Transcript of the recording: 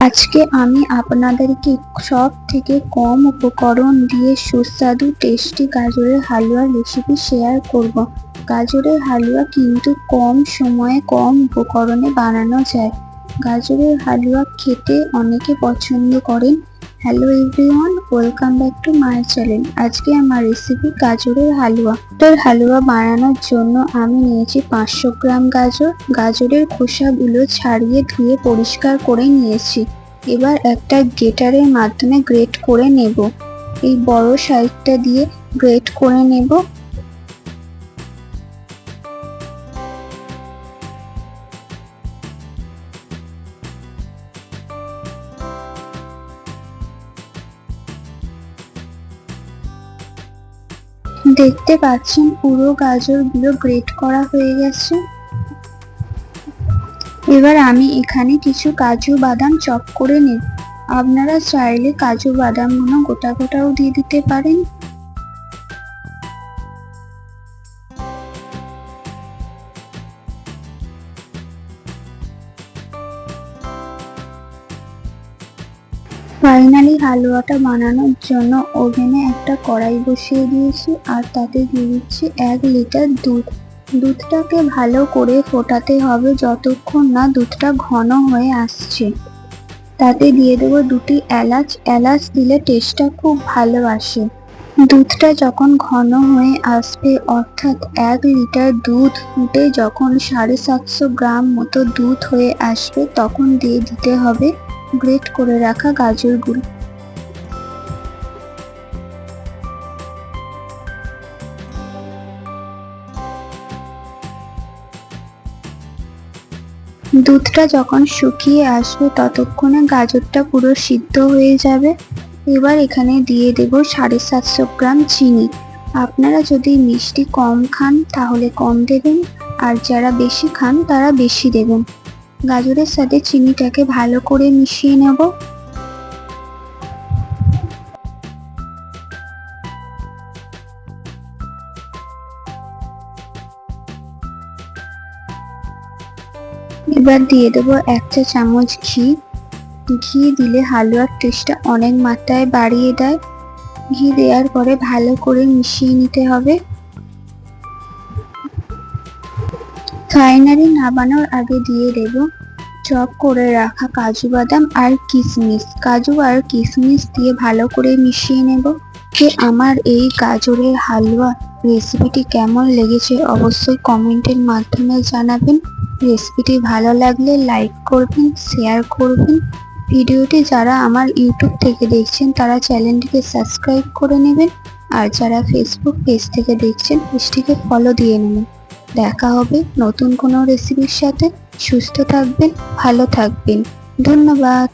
আজকে আমি আপনাদেরকে সব থেকে কম উপকরণ দিয়ে সুস্বাদু টেস্টি গাজরের হালুয়া রেসিপি শেয়ার করব। গাজরের হালুয়া কিন্তু কম সময়ে কম উপকরণে বানানো যায়। গাজরের হালুয়া খেতে অনেকে পছন্দ করেন। Hello everyone, welcome back to my channel. আজকে আমার রেসিপি গাজরের হালুয়া। হালুয়া বানানোর জন্য আমি নিয়েছি 500 গ্রাম গাজর। গাজরের খোসাগুলো ছাড়িয়ে ধুয়ে পরিষ্কার করে নিয়েছি। এবার একটা গ্রেটারের মাধ্যমে গ্রেট করে নেব। এই বড় সাইজটা দিয়ে গ্রেট করে নেব। দেখতে পাচ্ছেন পুরো গাজরগুলো গ্রেট করা হয়ে গেছে। এবার আমি এখানে কিছু কাজু বাদাম চপ করে নেব। আপনারা চাইলে কাজু বাদামগুলো গোটা গোটাও দিয়ে দিতে পারেন। ফাইনালি হালুয়াটা বানানোর জন্য ওভেনে একটা কড়াই বসিয়ে দিয়েছি আর তাতে দিয়ে দিচ্ছি 1 লিটার দুধ। দুধটাকে ভালো করে ফোটাতে হবে যতক্ষণ না দুধটা ঘন হয়ে আসছে। তাতে দিয়ে দেবো 2টি এলাচ। এলাচ দিলে টেস্টটা খুব ভালো আসে। দুধটা যখন ঘন হয়ে আসবে, অর্থাৎ 1 লিটার দুধ ফুটে যখন 750 গ্রাম মতো দুধ হয়ে আসবে, তখন দিয়ে দিতে হবে গ্রেট করে রাখা গাজরগুলো। দুধটা যখন শুকিয়ে আসবে ততক্ষণে গাজরটা পুরো সিদ্ধ হয়ে যাবে। এবার এখানে দিয়ে দেব 750 গ্রাম চিনি। আপনারা যদি মিষ্টি কম খান তাহলে কম দেবেন, আর যারা বেশি খান তারা বেশি দেবেন। গাজরের সাথে চিনিটাকে ভালো করে মিশিয়ে নেব। এবার দিয়ে দেবো 1 চা চামচ ঘি। ঘি দিলে হালুয়ার টেস্টটা অনেক মাত্রায় বাড়িয়ে দেয়। ঘি দেওয়ার পরে ভালো করে মিশিয়ে নিতে হবে। ফাইনালি নামানোর আগে দিয়ে দেব চপ করে রাখা কাজু বাদাম আর কিশমিশ। কাজু আর কিশমিশ দিয়ে ভালো করে মিশিয়ে নেব। আমার এই গাজরের হালুয়া রেসিপিটি কেমন লেগেছে অবশ্যই কমেন্টের মাধ্যমে জানাবেন। রেসিপিটি ভালো লাগলে লাইক করবেন, শেয়ার করবেন। ভিডিওটি যারা আমার ইউটিউব থেকে দেখছেন তারা চ্যানেলটিকে সাবস্ক্রাইব করে নেবেন, আর যারা ফেসবুক পেজ থেকে দেখছেন পেজটিকে ফলো দিয়ে নেবেন। দেখা হবে নতুন কোনো রেসিপির সাথে। সুস্থ থাকবেন, ভালো থাকবেন। ধন্যবাদ।